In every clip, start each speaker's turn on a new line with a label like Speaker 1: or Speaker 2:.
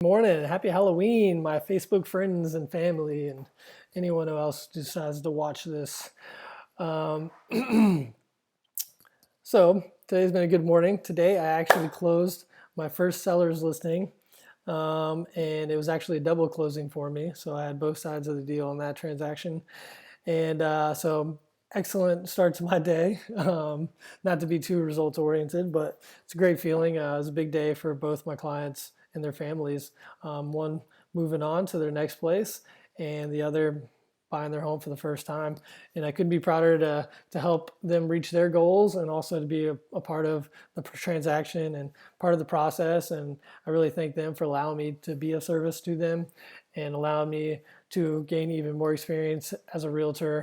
Speaker 1: Morning. Happy Halloween, my Facebook friends and family, and anyone who else decides to watch this. Um, so, today's been a good morning. Today, I actually closed my first seller's listing, and it was actually a double closing for me. So, I had both sides of the deal on that transaction. And so, excellent start to my day. Not to be too results oriented, but it's a great feeling. It was a big day for both my clients and their families. One moving on to their next place, and the other buying their home for the first time. And I couldn't be prouder to help them reach their goals and also to be a part of the transaction and part of the process. And I really thank them for allowing me to be of service to them and allowing me to gain even more experience as a realtor,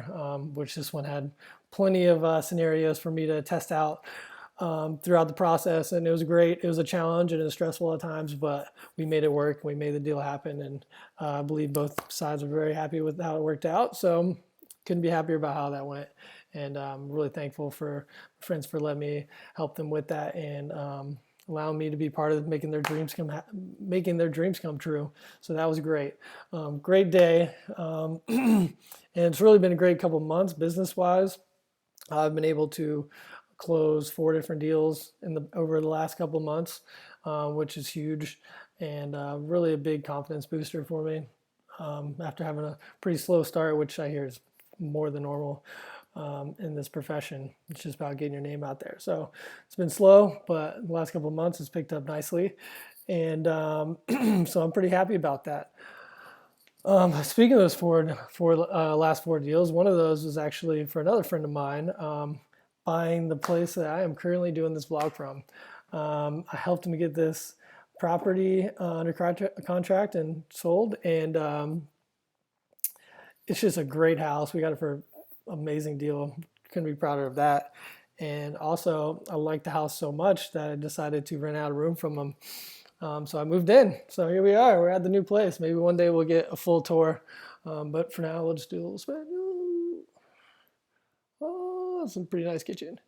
Speaker 1: which this one had plenty of scenarios for me to test out throughout the process. And it was great. It was a challenge and it was stressful at times, but we made it work. We made the deal happen. And I believe both sides were very happy with how it worked out. So couldn't be happier about how that went. And I'm really thankful for friends for letting me help them with that and allowing me to be part of making their dreams come true. So that was great. Great day. And it's really been a great couple months business wise. I've been able to close 4 different deals over the last couple months, which is huge and really a big confidence booster for me after having a pretty slow start, which I hear is more than normal in this profession. It's just about getting your name out there. So it's been slow, but the last couple of months it's picked up nicely. And so I'm pretty happy about that. Speaking of those last 4 deals, one of those was actually for another friend of mine, buying the place that I am currently doing this vlog from. I helped him get this property under contract and sold, and it's just a great house. We got it for an amazing deal. Couldn't be prouder of that. And also, I liked the house so much that I decided to rent out a room from him. So I moved in. So here we are. We're at the new place. Maybe one day we'll get a full tour. But for now, we'll just do a little spin. Oh, it's a pretty nice kitchen.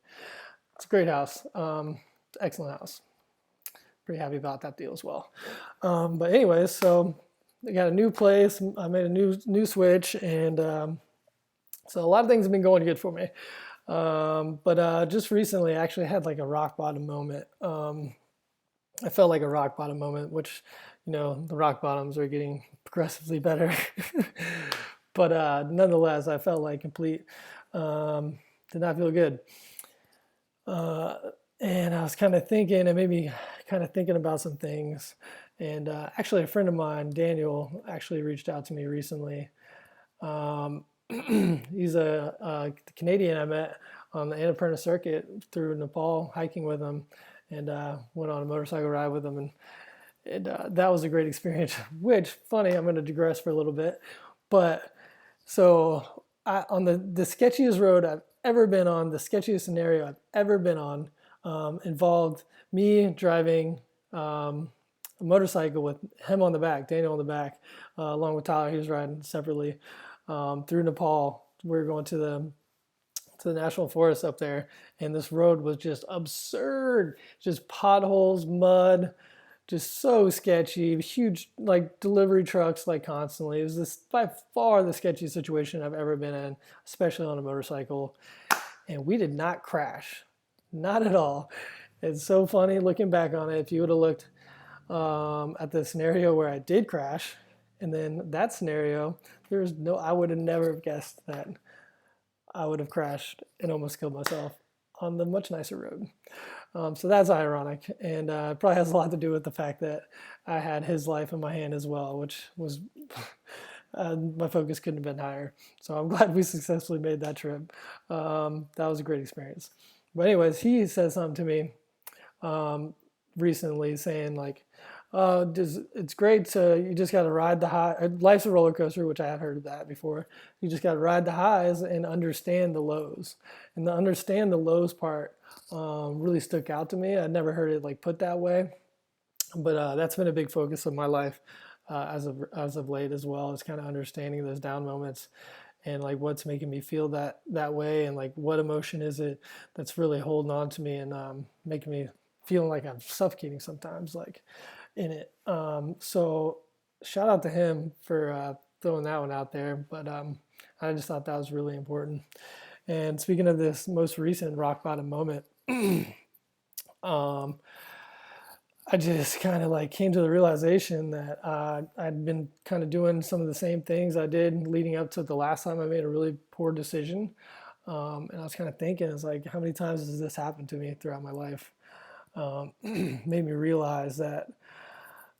Speaker 1: It's a great house. Excellent house. Pretty happy about that deal as well. But anyways, so I got a new place. I made a new switch, and so a lot of things have been going good for me. But just recently, I actually had like a rock bottom moment. I felt like a rock bottom moment, which, the rock bottoms are getting progressively better. But nonetheless, I felt like complete, did not feel good. And I was kind of thinking, and maybe kind of thinking about some things. And actually, a friend of mine, Daniel, actually reached out to me recently. Um, he's a Canadian I met on the Annapurna circuit through Nepal, hiking with him, and went on a motorcycle ride with him. And that was a great experience. Which, funny, I'm going to digress for a little bit. But so on the sketchiest road I've ever been on, the sketchiest scenario I've ever been on, involved me driving a motorcycle with him on the back, Daniel on the back, along with Tyler. He was riding separately through Nepal. We were going to the national forest up there, and this road was just absurd, just potholes, mud, just so sketchy, huge like delivery trucks like constantly. It was this by far the sketchiest situation I've ever been in, especially on a motorcycle. And we did not crash, not at all. It's so funny looking back on it. If you would have looked at the scenario where I did crash, and then that scenario, I would have never guessed that I would have crashed and almost killed myself on the much nicer road. So that's ironic, and it probably has a lot to do with the fact that I had his life in my hand as well, which was my focus couldn't have been higher. So I'm glad we successfully made that trip. That was a great experience. But anyways, he said something to me recently saying like, it's great you just got to ride the high. Life's a roller coaster, which I had heard of that before. You just got to ride the highs and understand the lows. And the understand the lows part really stuck out to me. I'd never heard it like put that way, but that's been a big focus of my life as of late as well. Is kind of understanding those down moments and like what's making me feel that way, and like what emotion is it that's really holding on to me and making me feeling like I'm suffocating sometimes. Like in it. So shout out to him for throwing that one out there. But I just thought that was really important. And speaking of this most recent rock bottom moment, um, I just kind of like came to the realization that I'd been kind of doing some of the same things I did leading up to the last time I made a really poor decision. And I was kind of thinking, it's like, how many times has this happened to me throughout my life? Made me realize that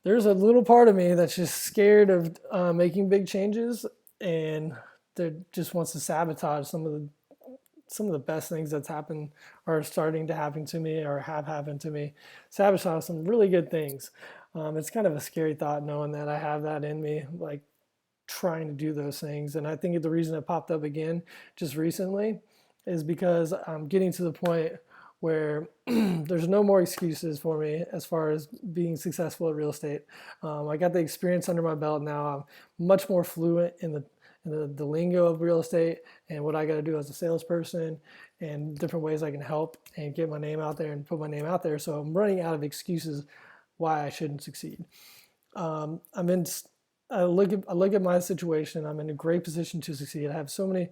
Speaker 1: there's a little part of me that's just scared of making big changes and that just wants to sabotage some of the best things that's happened are starting to happen to me or have happened to me. Sabotage some really good things. It's kind of a scary thought knowing that I have that in me, like trying to do those things. And I think the reason it popped up again just recently is because I'm getting to the point where there's no more excuses for me as far as being successful at real estate. I got the experience under my belt now. I'm much more fluent in the lingo of real estate and what I got to do as a salesperson and different ways I can help and get my name out there and put my name out there. So I'm running out of excuses why I shouldn't succeed. I'm in. I look at my situation. I'm in a great position to succeed. I have so many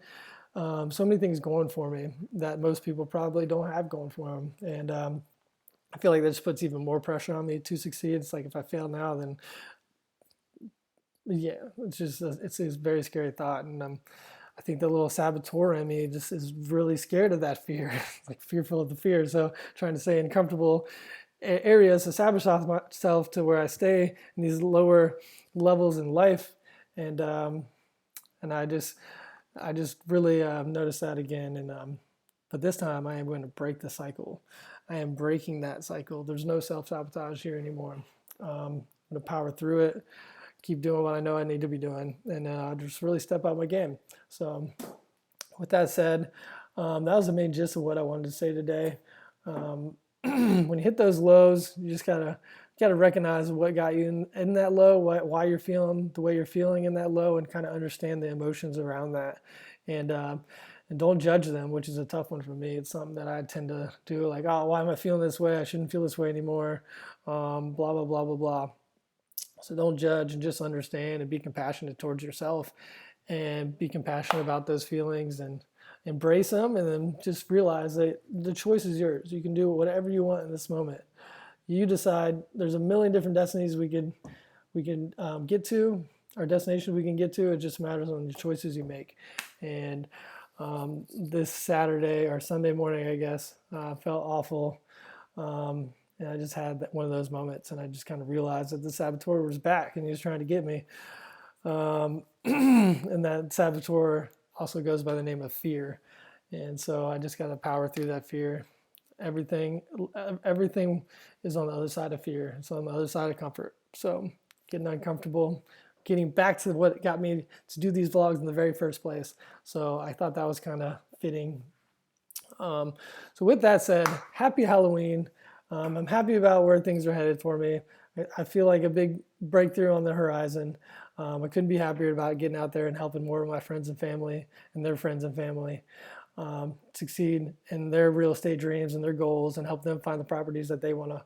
Speaker 1: things going for me that most people probably don't have going for them, and I feel like that just puts even more pressure on me to succeed. It's like if I fail now, then yeah, it's a very scary thought, and I think the little saboteur in me just is really scared of that fear, like fearful of the fear. So trying to stay in comfortable areas to sabotage myself to where I stay in these lower levels in life, and and I just really noticed that again, and but this time I am going to break the cycle. I am breaking that cycle. There's no self sabotage here anymore. I'm going to power through it, keep doing what I know I need to be doing, and just really step up my game. So, with that said, that was the main gist of what I wanted to say today. When you hit those lows, you just gotta recognize what got you in that low, why you're feeling the way you're feeling in that low, and kind of understand the emotions around that, and and don't judge them, which is a tough one for me. It's something that I tend to do, like, oh, why am I feeling this way? I shouldn't feel this way anymore. Blah blah blah blah blah. So don't judge and just understand and be compassionate towards yourself and be compassionate about those feelings and embrace them, and then just realize that the choice is yours. You can do whatever you want in this moment. You decide. There's a million different destinies we can get to, or destinations we can get to. It just matters on the choices you make. And this Saturday or Sunday morning, I guess, felt awful. And I just had one of those moments, and I just kind of realized that the saboteur was back, and he was trying to get me. And that saboteur also goes by the name of fear. And so I just got to power through that fear. Everything, everything is on the other side of fear. It's on the other side of comfort. So getting uncomfortable, getting back to what got me to do these vlogs in the very first place. So I thought that was kind of fitting. So with that said, happy Halloween. I'm happy about where things are headed for me. I feel like a big breakthrough on the horizon. I couldn't be happier about getting out there and helping more of my friends and family and their friends and family succeed in their real estate dreams and their goals, and help them find the properties that they want to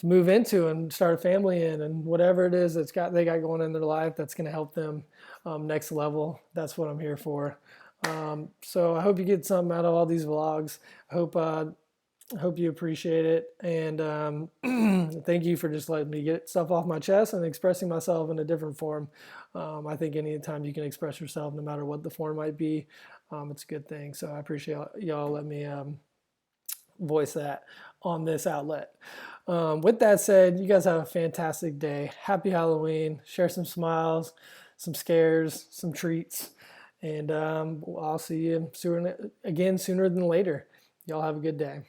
Speaker 1: move into and start a family in, and whatever it is they got going in their life that's going to help them next level. That's what I'm here for. So I hope you get something out of all these vlogs. I hope you appreciate it, and thank you for just letting me get stuff off my chest and expressing myself in a different form. I think anytime you can express yourself, no matter what the form might be, it's a good thing. So I appreciate y'all letting me voice that on this outlet. With that said, you guys have a fantastic day. Happy Halloween. Share some smiles, some scares, some treats, and I'll see you sooner than later. Y'all have a good day.